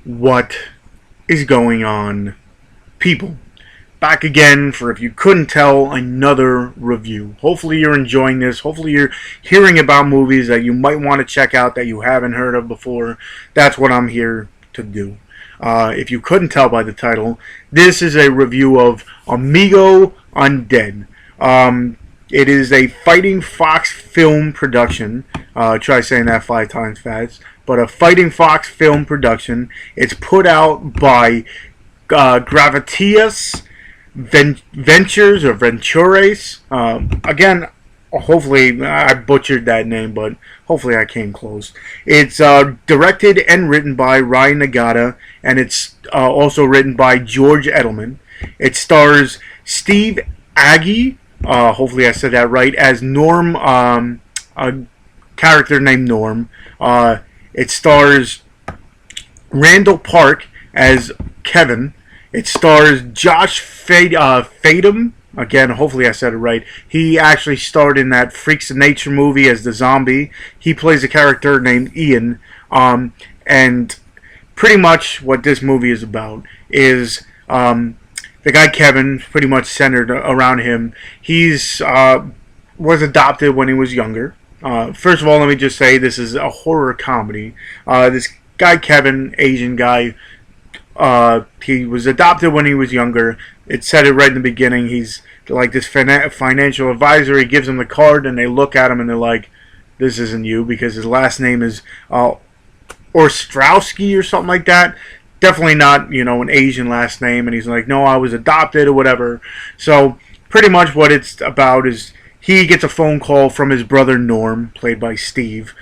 What is going on, people? Back again for, if you couldn't tell, another review. Hopefully you're enjoying this. Hopefully you're hearing about movies that you might want to check out that you haven't heard of before. That's what I'm here to do. If you couldn't tell by the title, this is a review of Amigo Undead. It is a Fighting Fox film production. Try saying that 5 times fast. But a Fighting Fox film production. It's put out by Gravitas Ventures or Ventures. Again, hopefully I butchered that name, but hopefully I came close. It's directed and written by Ryan Nagata, and it's also written by George Edelman. It stars Steve Agee, hopefully I said that right, as Norm, a character named Norm. It stars Randall Park as Kevin. It stars Josh Fadum. Again, hopefully I said it right. He actually starred in that Freaks of Nature movie as the zombie. He plays a character named Ian. And pretty much what this movie is about is the guy Kevin, pretty much centered around him. He's was adopted when he was younger. First of all, let me just say this is a horror comedy. This guy Kevin, Asian guy, he was adopted when he was younger. It said it right in the beginning. He's like this financial advisor. He gives them the card, and they look at him, and they're like, "This isn't you," because his last name is Ostrowski or something like that. Definitely not, an Asian last name. And he's like, "No, I was adopted," or whatever. So pretty much what it's about is he gets a phone call from his brother Norm, played by Steve.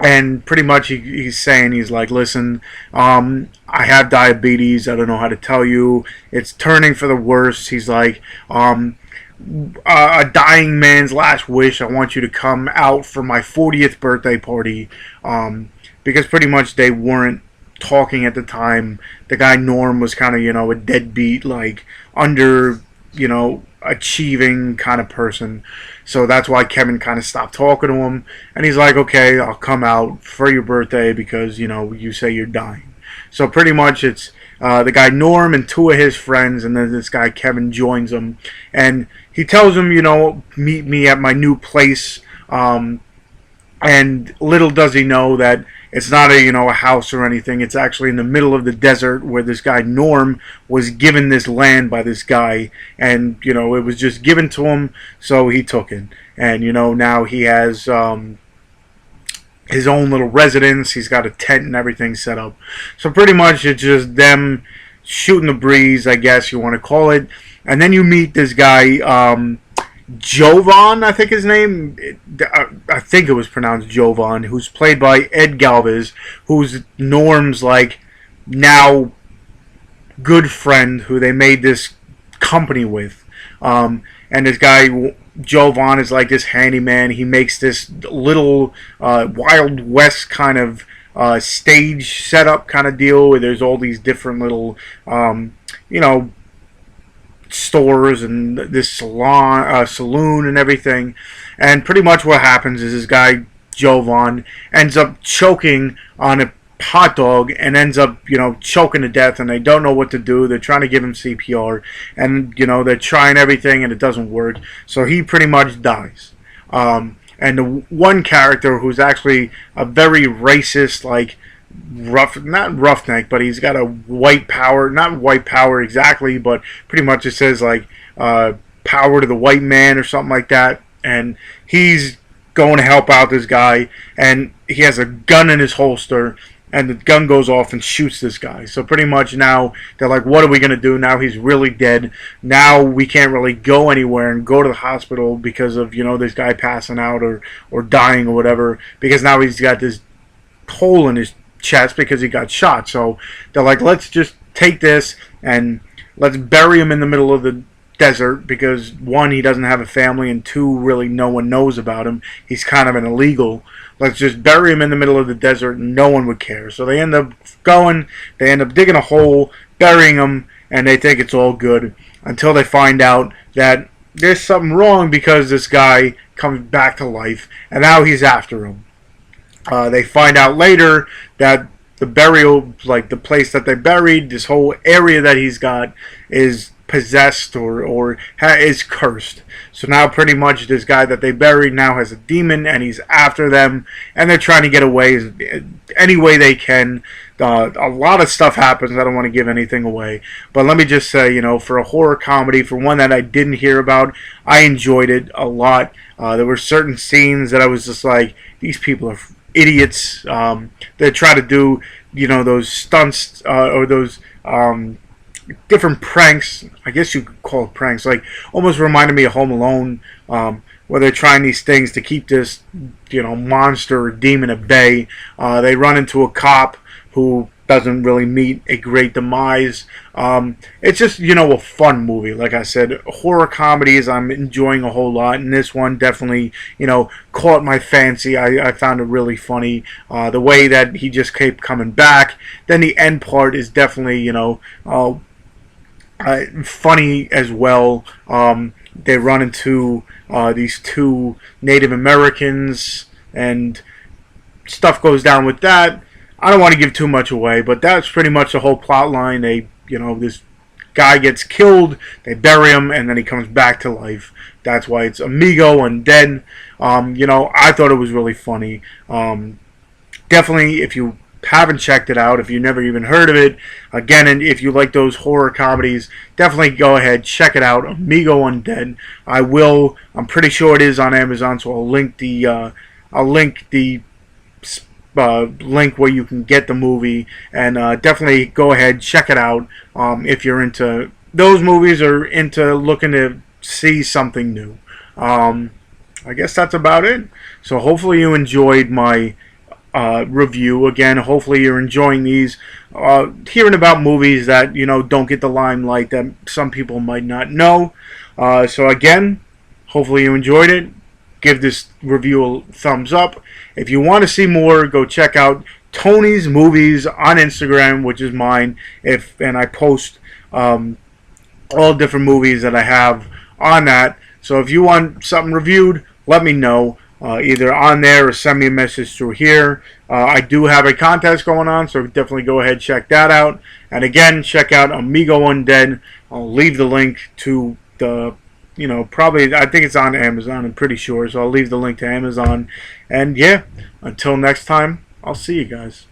And pretty much he's saying, he's like, "Listen, I have diabetes. I don't know how to tell you. It's turning for the worse." He's like, "A dying man's last wish. I want you to come out for my 40th birthday party." Because pretty much they weren't talking at the time. The guy Norm was kind of, a deadbeat, like, achieving kind of person. So that's why Kevin kind of stopped talking to him. And he's like, "Okay, I'll come out for your birthday because, you say you're dying." So pretty much it's the guy Norm and 2 of his friends, and then this guy Kevin joins them. And he tells him, "Meet me at my new place." And little does he know that it's not a house or anything. It's actually in the middle of the desert where this guy Norm was given this land by this guy, and it was just given to him, so he took it. And now he has his own little residence. He's got a tent and everything set up. So pretty much it's just them shooting the breeze, I guess you want to call it. And then you meet this guy, Jovan, I think his name. I think it was pronounced Jovan, who's played by Ed Galvez, who's Norm's now good friend, who they made this company with. And this guy Jovan is like this handyman. He makes this little Wild West kind of stage setup kind of deal where there's all these different little stores and this saloon and everything. And pretty much what happens is this guy Jovan ends up choking on a hot dog and ends up choking to death, and they don't know what to do. They're trying to give him CPR, and they're trying everything and it doesn't work, so he pretty much dies. And the one character who's actually a very racist, not roughneck, but he's got a white power, not white power exactly, but pretty much it says power to the white man or something like that. And he's going to help out this guy, and he has a gun in his holster, and the gun goes off and shoots this guy. So pretty much now they're like, "What are we going to do? Now he's really dead. Now we can't really go anywhere and go to the hospital because of this guy passing out or dying or whatever, because now he's got this hole in his chest because he got shot." So they're like, "Let's just take this and let's bury him in the middle of the desert, because 1, he doesn't have a family, and 2, really no one knows about him. He's kind of an illegal. Let's just bury him in the middle of the desert and no one would care." So they end up digging a hole, burying him, and they think it's all good until they find out that there's something wrong, because this guy comes back to life and now he's after him. They find out later that the burial, like the place that they buried, this whole area that he's got is possessed or is cursed. So now pretty much this guy that they buried now has a demon and he's after them, and they're trying to get away any way they can. A lot of stuff happens. I don't want to give anything away, but let me just say, for a horror comedy, for one that I didn't hear about, I enjoyed it a lot. There were certain scenes that I was just like, these people are idiots. They try to do, those stunts or those different pranks. I guess you could call it pranks. Like, almost reminded me of Home Alone, where they're trying these things to keep this, monster or demon at bay. They run into a cop who doesn't really meet a great demise. It's just, a fun movie. Like I said, horror comedies I'm enjoying a whole lot, and this one definitely, caught my fancy. I found it really funny. The way that he just kept coming back. Then the end part is definitely, funny as well. They run into these two Native Americans, and stuff goes down with that. I don't want to give too much away, but that's pretty much the whole plot line. This guy gets killed, they bury him, and then he comes back to life. That's why it's Amigo Undead. I thought it was really funny. Definitely, if you haven't checked it out, if you never even heard of it, again, and if you like those horror comedies, definitely go ahead, check it out, Amigo Undead. I'm pretty sure it is on Amazon, so I'll link the link where you can get the movie, and definitely go ahead, check it out if you're into those movies or into looking to see something new. I guess that's about it. So hopefully you enjoyed my review. Again, hopefully you're enjoying these, hearing about movies that don't get the limelight that some people might not know. So again, hopefully you enjoyed it. Give this review a thumbs up. If you want to see more, go check out Tony's Movies on Instagram, which is mine. And I post all different movies that I have on that. So if you want something reviewed, let me know. Either on there or send me a message through here. I do have a contest going on, so definitely go ahead and check that out. And again, check out Amigo Undead. I'll leave the link to the, probably, I think it's on Amazon, I'm pretty sure. So I'll leave the link to Amazon. And yeah, until next time, I'll see you guys.